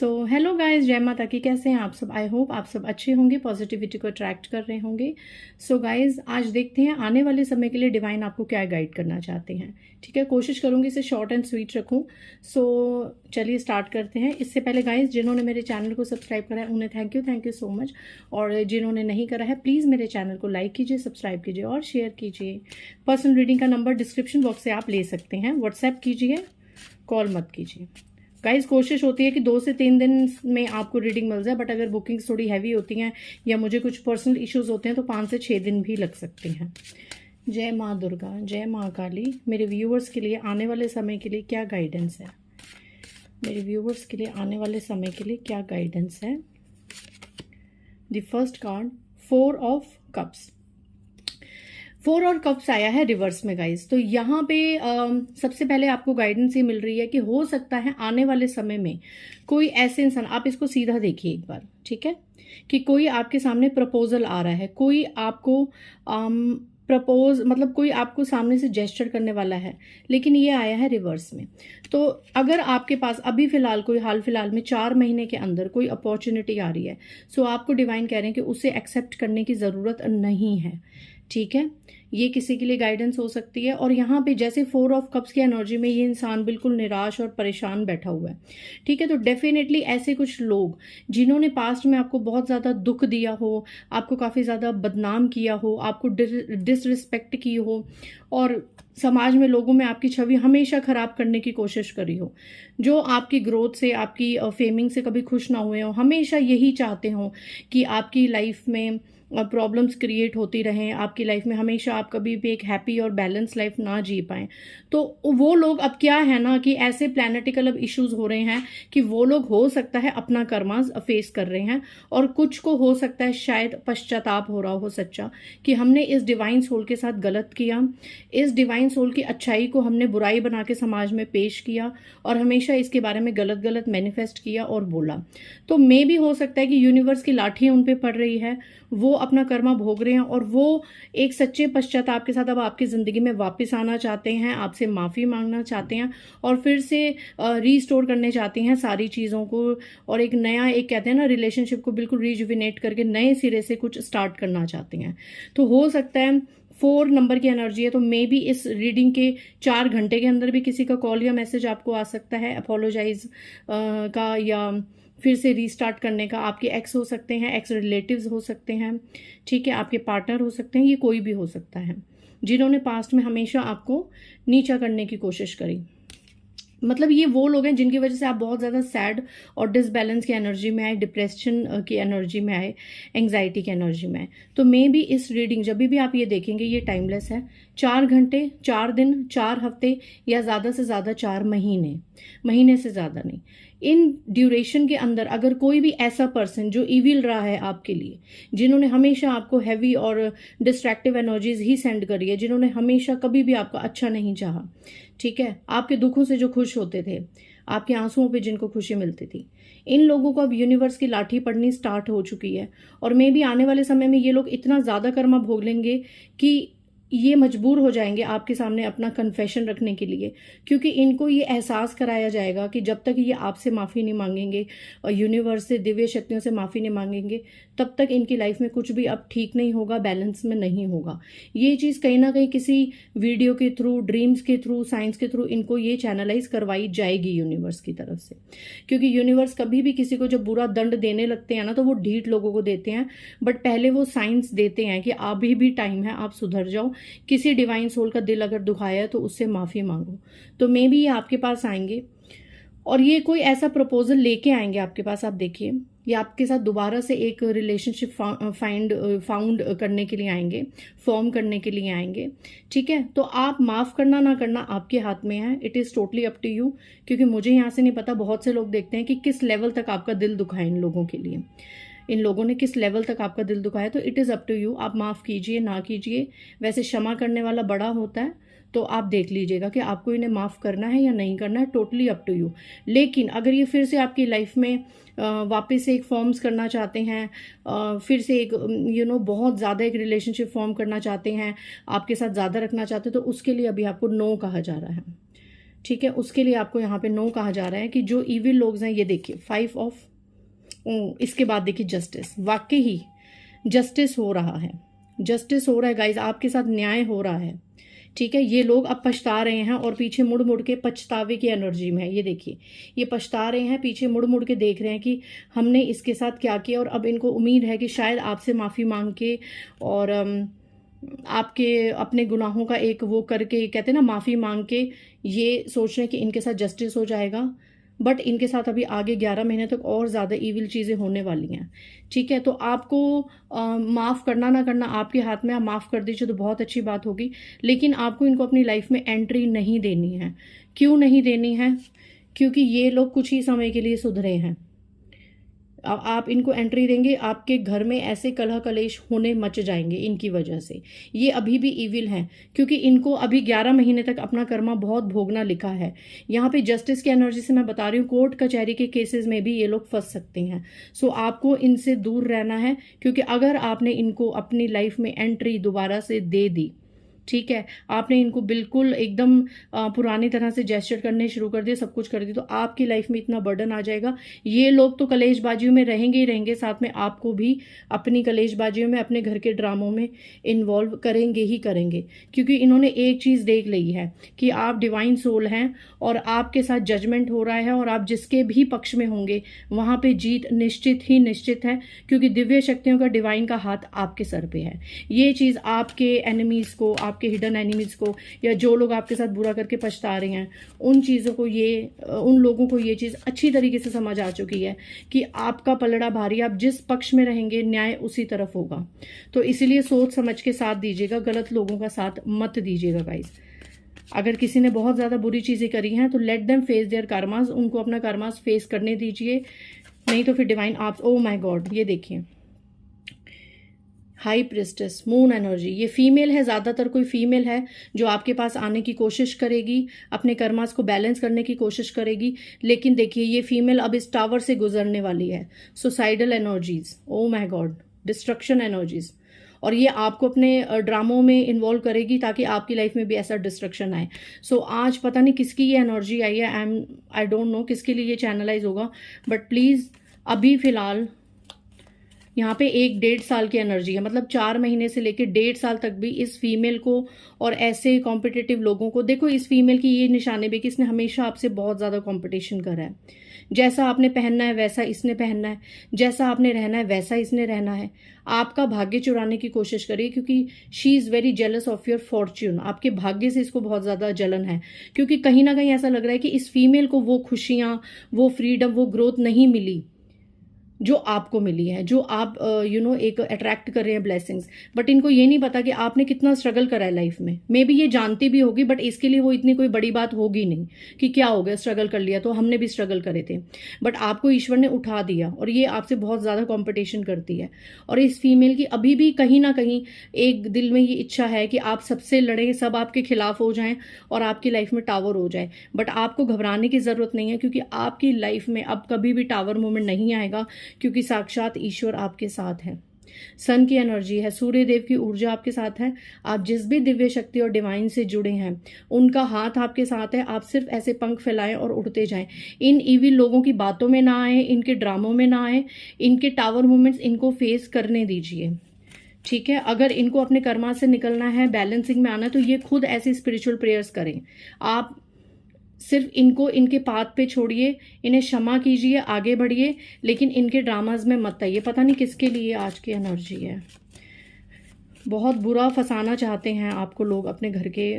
Hello guys, जय माता की। कैसे हैं आप सब? आई होप आप सब अच्छे होंगे, पॉजिटिविटी को अट्रैक्ट कर रहे होंगे। गाइस, आज देखते हैं आने वाले समय के लिए डिवाइन आपको क्या गाइड करना चाहते हैं। ठीक है, कोशिश करूंगी इसे शॉर्ट एंड स्वीट रखूं। चलिए स्टार्ट करते हैं। इससे पहले गाइस, जिन्होंने मेरे चैनल को सब्सक्राइब करा है उन्हें थैंक यू सो मच। और जिन्होंने नहीं करा है प्लीज़ मेरे चैनल को लाइक कीजिए, सब्सक्राइब कीजिए और शेयर कीजिए। पर्सनल रीडिंग का नंबर डिस्क्रिप्शन बॉक्स से आप ले सकते हैं। व्हाट्सएप कीजिए, कॉल मत कीजिए। गाइस, कोशिश होती है कि 2 से 3 दिन में आपको रीडिंग मिल जाए, बट अगर बुकिंग्स थोड़ी हैवी होती हैं या मुझे कुछ पर्सनल इश्यूज होते हैं तो 5 से 6 दिन भी लग सकते हैं। जय माँ दुर्गा, जय माँ काली। मेरे व्यूअर्स के लिए आने वाले समय के लिए क्या गाइडेंस है? मेरे व्यूअर्स के लिए आने वाले समय के लिए क्या गाइडेंस है? The first card, 4 of cups. 4 और कप्स आया है रिवर्स में गाइस। तो यहाँ पे सबसे पहले आपको गाइडेंस ये मिल रही है कि हो सकता है आने वाले समय में कोई ऐसे इंसान, आप इसको सीधा देखिए एक बार, ठीक है, कि कोई आपके सामने प्रपोजल आ रहा है, कोई आपको कोई आपको सामने से जेस्चर करने वाला है, लेकिन ये आया है रिवर्स में। तो अगर आपके पास अभी फिलहाल कोई हाल फिलहाल में 4 महीने के अंदर कोई अपॉर्चुनिटी आ रही है, आपको डिवाइन कह रहे हैं कि उसे एक्सेप्ट करने की ज़रूरत नहीं है। ठीक है, ये किसी के लिए गाइडेंस हो सकती है। और यहाँ पे जैसे 4 ऑफ कप्स की एनर्जी में ये इंसान बिल्कुल निराश और परेशान बैठा हुआ है। ठीक है, तो डेफिनेटली ऐसे कुछ लोग जिन्होंने पास्ट में आपको बहुत ज़्यादा दुख दिया हो, आपको काफ़ी ज़्यादा बदनाम किया हो, आपको डिसरिस्पेक्ट की हो और समाज में लोगों में आपकी छवि हमेशा खराब करने की कोशिश करी हो, जो आपकी ग्रोथ से, आपकी फेमिंग से कभी खुश ना हुए हो, हमेशा यही चाहते हो कि आपकी लाइफ में प्रॉब्लम्स क्रिएट होती रहें, आपकी लाइफ में हमेशा आप कभी भी एक हैप्पी और बैलेंस लाइफ ना जी पाएं, तो वो लोग अब क्या है ना कि ऐसे प्लैनेटिकल अब इश्यूज हो रहे हैं कि वो लोग हो सकता है अपना कर्मा फेस कर रहे हैं, और कुछ को हो सकता है शायद पश्चाताप हो रहा हो सच्चा कि हमने इस डिवाइन सोल के साथ गलत किया, इस डिवाइन सोल की अच्छाई को हमने बुराई बना के समाज में पेश किया और हमेशा इसके बारे में गलत गलत मैनिफेस्ट किया और बोला। तो मे भी हो सकता है कि यूनिवर्स की लाठी उन पे पड़ रही है, वो अपना कर्मा भोग रहे हैं और वो एक सच्चे पश्चाताप के साथ अब आपकी जिंदगी में वापस आना चाहते हैं, आपसे माफी मांगना चाहते हैं और फिर से रीस्टोर करने चाहते हैं सारी चीजों को, और एक नया, एक कहते हैं ना, रिलेशनशिप को बिल्कुल रिजुविनेट करके नए सिरे से कुछ स्टार्ट करना चाहते हैं। तो हो सकता है 4 नंबर की एनर्जी है, तो मे बी इस रीडिंग के 4 घंटे के अंदर भी किसी का कॉल या मैसेज आपको आ सकता है अपोलोजाइज का या फिर से रीस्टार्ट करने का। आपके एक्स हो सकते हैं, एक्स रिलेटिव्स हो सकते हैं, ठीक है, आपके पार्टनर हो सकते हैं, ये कोई भी हो सकता है जिन्होंने पास्ट में हमेशा आपको नीचा करने की कोशिश करी। मतलब ये वो लोग हैं जिनकी वजह से आप बहुत ज़्यादा सैड और डिसबैलेंस की एनर्जी में आए, डिप्रेशन की एनर्जी में आए, एंग्जाइटी की एनर्जी में आए। तो मे बी इस रीडिंग जब भी आप ये देखेंगे ये टाइमलेस है। 4 घंटे, 4 दिन, 4 हफ्ते या ज़्यादा से ज़्यादा 4 महीने से ज़्यादा नहीं। इन ड्यूरेशन के अंदर अगर कोई भी ऐसा पर्सन जो इविल रहा है आपके लिए, जिन्होंने हमेशा आपको हैवी और डिस्ट्रैक्टिव एनर्जीज ही सेंड करी है, जिन्होंने हमेशा कभी भी आपका अच्छा नहीं चाहा, ठीक है, आपके दुखों से जो खुश होते थे, आपके आंसुओं पे जिनको खुशी मिलती थी, इन लोगों को अब यूनिवर्स की लाठी पड़नी स्टार्ट हो चुकी है। और मे बी आने वाले समय में ये लोग इतना ज्यादा कर्मा भोग लेंगे कि ये मजबूर हो जाएंगे आपके सामने अपना कन्फेशन रखने के लिए, क्योंकि इनको ये एहसास कराया जाएगा कि जब तक ये आपसे माफ़ी नहीं मांगेंगे और यूनिवर्स से, दिव्य शक्तियों से माफ़ी नहीं मांगेंगे, तब तक इनकी लाइफ में कुछ भी अब ठीक नहीं होगा, बैलेंस में नहीं होगा। ये चीज़ कहीं ना कहीं किसी वीडियो के थ्रू, ड्रीम्स के थ्रू, साइंस के थ्रू इनको ये चैनलाइज करवाई जाएगी यूनिवर्स की तरफ से, क्योंकि यूनिवर्स कभी भी किसी को जब बुरा दंड देने लगते हैं ना तो वो ढीठ लोगों को देते हैं, बट पहले वो साइंस देते हैं कि अभी भी टाइम है, आप सुधर जाओ, किसी डिवाइन सोल का दिल अगर दुखाया है तो उससे माफी मांगो। तो मे बी ये आपके पास आएंगे और ये कोई ऐसा प्रपोजल लेके आएंगे आपके पास। आप देखिए, ये आपके साथ दोबारा से एक रिलेशनशिप फाउंड करने के लिए आएंगे, फॉर्म करने के लिए आएंगे, ठीक है। तो आप माफ करना ना करना आपके हाथ में है, it is totally up to you, क्योंकि मुझे यहाँ से नहीं पता, बहुत से लोग देखते हैं कि किस लेवल तक आपका दिल दुखा है इन लोगों के लिए, इन लोगों ने किस लेवल तक आपका दिल दुखाया। तो it is up to you, आप माफ़ कीजिए ना कीजिए। वैसे क्षमा करने वाला बड़ा होता है, तो आप देख लीजिएगा कि आपको इन्हें माफ़ करना है या नहीं करना है, टोटली अप टू यू। लेकिन अगर ये फिर से आपकी लाइफ में वापस से एक फॉर्म्स करना चाहते हैं, फिर से एक बहुत ज़्यादा एक रिलेशनशिप फॉर्म करना चाहते हैं, आपके साथ ज़्यादा रखना चाहते हैं, तो उसके लिए अभी आपको नो कहा जा रहा है, ठीक है, उसके लिए आपको यहाँ पे नो कहा जा रहा है कि जो इविल लोग हैं, ये देखिए 5 ऑफ, इसके बाद देखिए जस्टिस, वाकई ही जस्टिस हो रहा है, जस्टिस हो रहा है गाइज, आपके साथ न्याय हो रहा है। ठीक है, ये लोग अब पछता रहे हैं और पीछे मुड़ मुड़ के पछतावे की एनर्जी में है। ये देखिए, ये पछता रहे हैं, पीछे मुड़ मुड़ के देख रहे हैं कि हमने इसके साथ क्या किया, और अब इनको उम्मीद है कि शायद आपसे माफ़ी मांग के और आपके अपने गुनाहों का एक वो करके, कहते हैं ना, माफ़ी मांग के ये सोच रहे हैं कि इनके साथ जस्टिस हो जाएगा। बट इनके साथ अभी आगे 11 महीने तक और ज़्यादा ईविल चीज़ें होने वाली हैं। ठीक है, तो आपको माफ़ करना ना करना आपके हाथ में, आप माफ़ कर दीजिए तो बहुत अच्छी बात होगी, लेकिन आपको इनको अपनी लाइफ में एंट्री नहीं देनी है। क्यों नहीं देनी है? क्योंकि ये लोग कुछ ही समय के लिए सुधरे हैं। आप इनको एंट्री देंगे, आपके घर में ऐसे कलह कलेश होने मच जाएंगे इनकी वजह से। ये अभी भी इविल हैं, क्योंकि इनको अभी 11 महीने तक अपना कर्मा बहुत भोगना लिखा है। यहाँ पे जस्टिस की एनर्जी से मैं बता रही हूँ, कोर्ट कचहरी के केसेस में भी ये लोग फंस सकते हैं। सो आपको इनसे दूर रहना है, क्योंकि अगर आपने इनको अपनी लाइफ में एंट्री दोबारा से दे दी, ठीक है, आपने इनको बिल्कुल एकदम पुरानी तरह से जेस्चर करने शुरू कर दिए, सब कुछ कर दिया, तो आपकी लाइफ में इतना बर्डन आ जाएगा। ये लोग तो कलेशबाजियों में रहेंगे ही रहेंगे, साथ में आपको भी अपनी कलेशबाजियों में, अपने घर के ड्रामों में इन्वॉल्व करेंगे ही करेंगे, क्योंकि इन्होंने एक चीज़ देख ली है कि आप डिवाइन सोल हैं और आपके साथ जजमेंट हो रहा है, और आप जिसके भी पक्ष में होंगे वहाँ पे जीत निश्चित ही निश्चित है, क्योंकि दिव्य शक्तियों का, डिवाइन का हाथ आपके सर पे है। ये चीज़ आपके एनिमीज़ को, आपके हिडन एनिमीज को, या जो लोग आपके साथ बुरा करके पछता रहे हैं, उन चीज़ों को, उन लोगों को ये चीज़ अच्छी तरीके से समझ आ चुकी है कि आपका पलड़ा भारी, आप जिस पक्ष में रहेंगे न्याय उसी तरफ होगा। तो इसीलिए सोच समझ के साथ दीजिएगा, गलत लोगों का साथ मत दीजिएगा गाइस। अगर किसी ने बहुत ज़्यादा बुरी चीज़ें करी हैं तो let them face their karmas, उनको अपना कर्मास फेस करने दीजिए, नहीं तो फिर डिवाइन आप, ओ माय गॉड, ये देखिए हाई प्रिस्टेस, मून एनर्जी, ये फीमेल है, ज़्यादातर कोई फीमेल है जो आपके पास आने की कोशिश करेगी, अपने कर्मास को बैलेंस करने की कोशिश करेगी। लेकिन देखिए, ये फीमेल अब इस टावर से गुजरने वाली है। Suicidal energies, oh my God, destruction energies, और ये आपको अपने ड्रामों में इन्वॉल्व करेगी ताकि आपकी लाइफ में भी ऐसा डिस्ट्रक्शन आए। सो आज पता नहीं किसकी ये एनर्जी आई है, आई डोंट नो किसके लिए ये चैनलाइज होगा, बट प्लीज़ अभी फ़िलहाल यहाँ पे 1-1.5 साल की एनर्जी है, मतलब 4 महीने से लेकर 1.5 साल तक भी इस फीमेल को और ऐसे कॉम्पिटिटिव लोगों को, देखो इस फीमेल की ये निशानी भी कि इसने हमेशा आपसे बहुत ज़्यादा कंपटीशन करा है। जैसा आपने पहनना है वैसा इसने पहनना है, जैसा आपने रहना है वैसा इसने रहना है, आपका भाग्य चुराने की कोशिश करिए, क्योंकि she is very jealous of your Fortune. आपके भाग्य से इसको बहुत ज़्यादा जलन है, क्योंकि कहीं ना कहीं ऐसा लग रहा है कि इस फीमेल को वो खुशियाँ, वो फ्रीडम, वो ग्रोथ नहीं मिली जो आपको मिली है, जो आप एक अट्रैक्ट कर रहे हैं ब्लेसिंग्स। बट इनको ये नहीं पता कि आपने कितना स्ट्रगल करा है लाइफ में। मे बी ये जानती भी होगी, बट इसके लिए वो इतनी कोई बड़ी बात होगी नहीं कि क्या हो गया, स्ट्रगल कर लिया, तो हमने भी स्ट्रगल करे थे। बट आपको ईश्वर ने उठा दिया, और ये आपसे बहुत ज़्यादा कॉम्पिटिशन करती है। और इस फीमेल की अभी भी कहीं ना कहीं एक दिल में ये इच्छा है कि आप सबसे लड़ें, सब आपके खिलाफ हो जाएं और आपकी लाइफ में टावर हो जाए। बट आपको घबराने की ज़रूरत नहीं है, क्योंकि आपकी लाइफ में अब कभी भी टावर मोमेंट नहीं आएगा, क्योंकि साक्षात ईश्वर आपके साथ है। सन की एनर्जी है, सूर्य देव की ऊर्जा आपके साथ है। आप जिस भी दिव्य शक्ति और डिवाइन से जुड़े हैं, उनका हाथ आपके साथ है। आप सिर्फ ऐसे पंख फैलाएं और उड़ते जाएं। इन इविल लोगों की बातों में ना आए, इनके ड्रामों में ना आए, इनके टावर मूवमेंट्स इनको फेस करने दीजिए। ठीक है, अगर इनको अपने कर्मा से निकलना है, बैलेंसिंग में आना है, तो ये खुद ऐसी स्पिरिचुअल प्रेयर्स करें। आप सिर्फ इनको इनके पाथ पे छोड़िए, इन्हें क्षमा कीजिए, आगे बढ़िए, लेकिन इनके ड्रामाज में मत आइए। पता नहीं किसके लिए आज की एनर्जी है, बहुत बुरा फंसाना चाहते हैं आपको लोग अपने घर के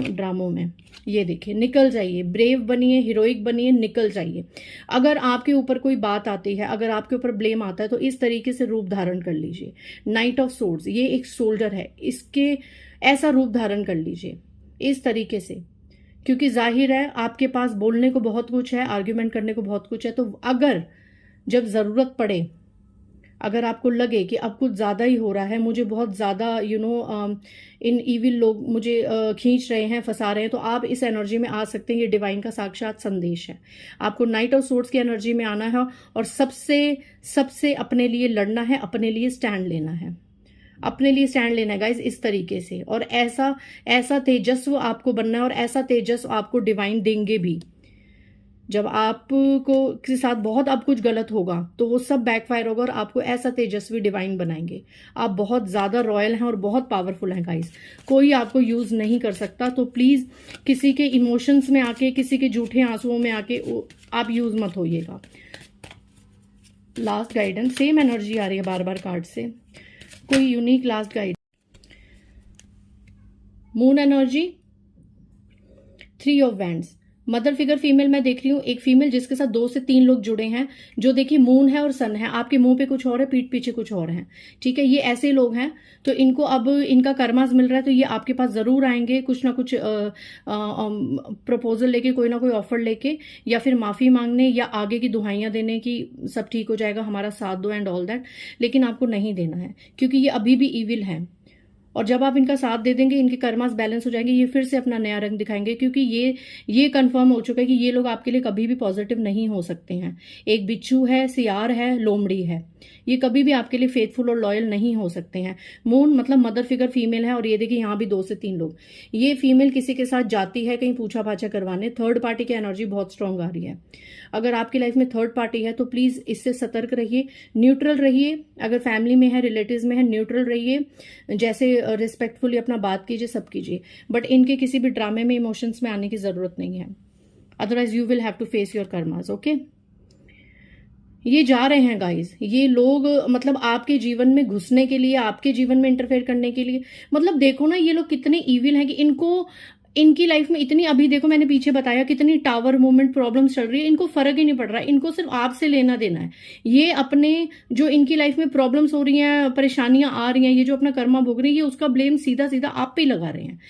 ड्रामों में। ये देखिए, निकल जाइए, ब्रेव बनिए, हीरोइक बनिए, निकल जाइए। अगर आपके ऊपर कोई बात आती है, अगर आपके ऊपर ब्लेम आता है, तो इस तरीके से रूप धारण कर लीजिए। नाइट ऑफ सोर्ड्स, ये एक सोल्जर है, इसके ऐसा रूप धारण कर लीजिए इस तरीके से, क्योंकि जाहिर है आपके पास बोलने को बहुत कुछ है, आर्ग्यूमेंट करने को बहुत कुछ है। तो अगर जब ज़रूरत पड़े, अगर आपको लगे कि अब कुछ ज़्यादा ही हो रहा है, मुझे बहुत ज़्यादा इन ईविल लोग मुझे खींच रहे हैं, फंसा रहे हैं, तो आप इस एनर्जी में आ सकते हैं। ये डिवाइन का साक्षात संदेश है। आपको नाइट ऑफ सोर्ड्स की एनर्जी में आना है और सबसे अपने लिए लड़ना है, अपने लिए स्टैंड लेना है। अपने लिए स्टैंड लेना है गाइज इस तरीके से, और ऐसा ऐसा तेजस्व आपको बनना है, और ऐसा तेजस्व आपको डिवाइन देंगे भी। जब आपको के साथ बहुत अब कुछ गलत होगा तो वो सब बैकफायर होगा और आपको ऐसा तेजस्वी डिवाइन बनाएंगे। आप बहुत ज्यादा रॉयल हैं और बहुत पावरफुल हैं गाइस, कोई आपको यूज नहीं कर सकता। तो प्लीज किसी के इमोशंस में आके, किसी के झूठे आंसुओं में आके आप यूज मत होइएगा। लास्ट गाइडेंस, सेम एनर्जी आ रही है बार बार कार्ड से, कोई unique last guide. Moon energy, 3 of wands, mother figure female मैं देख रही हूँ, एक फीमेल जिसके साथ 2 से 3 लोग जुड़े हैं, जो देखिए मून है और सन है, आपके मुंह पे कुछ और है, पीठ पीछे कुछ और है, ठीक है। ये ऐसे लोग हैं तो इनको अब इनका कर्मास मिल रहा है, तो ये आपके पास जरूर आएंगे कुछ ना कुछ प्रपोजल लेके, कोई ना कोई ऑफर लेके, या फिर माफी मांगने, या आगे की दुहाइयां देने की सब ठीक हो जाएगा, हमारा साथ दो एंड ऑल दैट। लेकिन आपको नहीं देना है क्योंकि ये अभी भी इविल है, और जब आप इनका साथ दे देंगे इनके कर्मास बैलेंस हो जाएंगे, ये फिर से अपना नया रंग दिखाएंगे, क्योंकि ये कंफर्म हो चुका है कि ये लोग आपके लिए कभी भी पॉजिटिव नहीं हो सकते हैं। एक बिच्छू है, सियार है, लोमड़ी है, ये कभी भी आपके लिए फेथफुल और लॉयल नहीं हो सकते हैं। मून मतलब मदर फिगर फीमेल है, और ये देखिए यहाँ भी 2 से 3 लोग, ये फीमेल किसी के साथ जाती है कहीं पूछा पाछा करवाने। थर्ड पार्टी की एनर्जी बहुत स्ट्रांग आ रही है। अगर आपकी लाइफ में थर्ड पार्टी है तो प्लीज इससे सतर्क रहिए, न्यूट्रल रहिए। अगर फैमिली में है, रिलेटिव्स में है, न्यूट्रल रहिए, जैसे रिस्पेक्टफुली अपना बात कीजिए, सब कीजिए, बट इनके किसी भी ड्रामे में, इमोशंस में आने की जरूरत नहीं है। Otherwise you will have to face your karmas. Okay, ये जा रहे हैं गाइस, ये लोग मतलब आपके जीवन में घुसने के लिए, आपके जीवन में इंटरफेयर करने के लिए। मतलब देखो ना ये लोग कितने इविल हैं कि इनको, इनकी लाइफ में इतनी, अभी देखो मैंने पीछे बताया कितनी टावर मूवमेंट प्रॉब्लम्स चल रही है, इनको फर्क ही नहीं पड़ रहा है, इनको सिर्फ आपसे लेना देना है। ये अपने जो इनकी लाइफ में प्रॉब्लम्स हो रही हैं, परेशानियां आ रही हैं, ये जो अपना कर्मा भोग रही है, ये उसका ब्लेम सीधा सीधा आप पे ही लगा रहे हैं।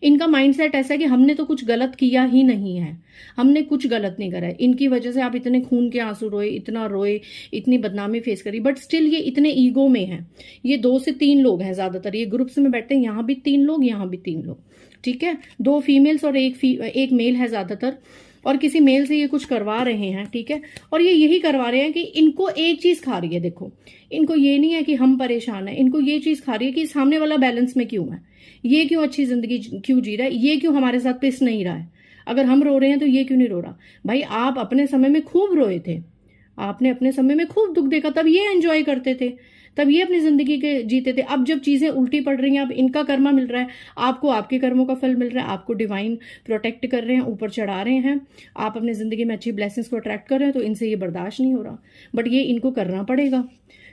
इनका माइंडसेट ऐसा है कि हमने तो कुछ गलत किया ही नहीं है, हमने कुछ गलत नहीं करा है, इनकी वजह से आप इतने खून के आंसू रोए, इतना रोए, इतनी बदनामी फेस करी, बट स्टिल ये इतने ईगो में है। ये 2 से 3 लोग हैं ज्यादातर, ये ग्रुप्स में बैठते हैं, यहां भी 3 लोग, यहां भी 3 लोग, ठीक है। 2 फीमेल्स और एक मेल है ज्यादातर, और किसी मेल से ये कुछ करवा रहे हैं, ठीक है। और ये यही करवा रहे हैं कि इनको एक चीज खा रही है, देखो इनको ये नहीं है कि हम परेशान है, इनको ये चीज खा रही है कि सामने वाला बैलेंस में क्यों है, ये क्यों अच्छी जिंदगी क्यों जी रहा है, ये क्यों हमारे साथ पिस नहीं रहा है, अगर हम रो रहे हैं तो ये क्यों नहीं रो रहा। भाई आप अपने समय में खूब रोए थे, आपने अपने समय में खूब दुख देखा, तब ये एंजॉय करते थे, तब ये अपनी जिंदगी के जीते थे। अब जब चीजें उल्टी पड़ रही हैं, अब इनका कर्मा मिल रहा है, आपको आपके कर्मों का फल मिल रहा है, आपको डिवाइन प्रोटेक्ट कर रहे हैं, ऊपर चढ़ा रहे हैं, आप अपनी जिंदगी में अच्छी ब्लेसिंग्स को अट्रैक्ट कर रहे हैं, तो इनसे ये बर्दाश्त नहीं हो रहा, बट ये इनको करना पड़ेगा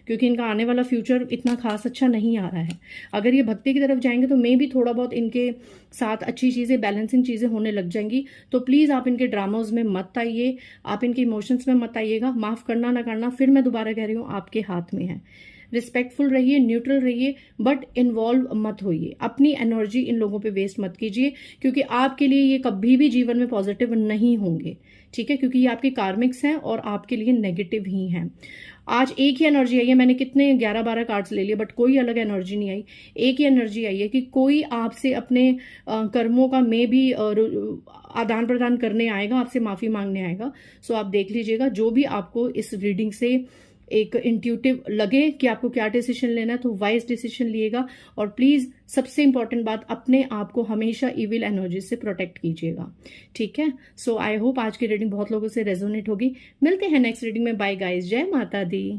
क्योंकि इनका आने वाला फ्यूचर इतना खास अच्छा नहीं आ रहा है। अगर ये भक्ति की तरफ जाएंगे तो मे भी थोड़ा बहुत इनके साथ अच्छी चीजें, बैलेंसिंग चीजें होने लग जाएंगी। तो प्लीज आप इनके ड्रामाज में मत आइए, आप इनके इमोशंस में मत आइएगा। माफ करना ना करना, फिर मैं दोबारा कह रही हूँ, आपके हाथ में है। रिस्पेक्टफुल रहिए, न्यूट्रल रहिए, बट इन्वॉल्व मत होइए, अपनी एनर्जी इन लोगों पे वेस्ट मत कीजिए, क्योंकि आपके लिए ये कभी भी जीवन में पॉजिटिव नहीं होंगे, ठीक है, क्योंकि ये आपके कार्मिक्स हैं और आपके लिए नेगेटिव ही हैं। आज एक ही एनर्जी आई है, मैंने कितने 11-12 कार्ड्स ले लिए, बट कोई अलग एनर्जी नहीं आई। एक ही एनर्जी आई है कि कोई आपसे अपने कर्मों का में भी आदान प्रदान करने आएगा, आपसे माफी मांगने आएगा। सो आप देख लीजिएगा, जो भी आपको इस रीडिंग से एक इंट्यूटिव लगे कि आपको क्या डिसीजन लेना है, तो वाइज डिसीजन लिएगा। और प्लीज सबसे इंपॉर्टेंट बात, अपने आप को हमेशा इविल एनर्जी से प्रोटेक्ट कीजिएगा, ठीक है। सो आई होप आज की रीडिंग बहुत लोगों से रेजोनेट होगी। मिलते हैं नेक्स्ट रीडिंग में। बाय गाइस, जय माता दी।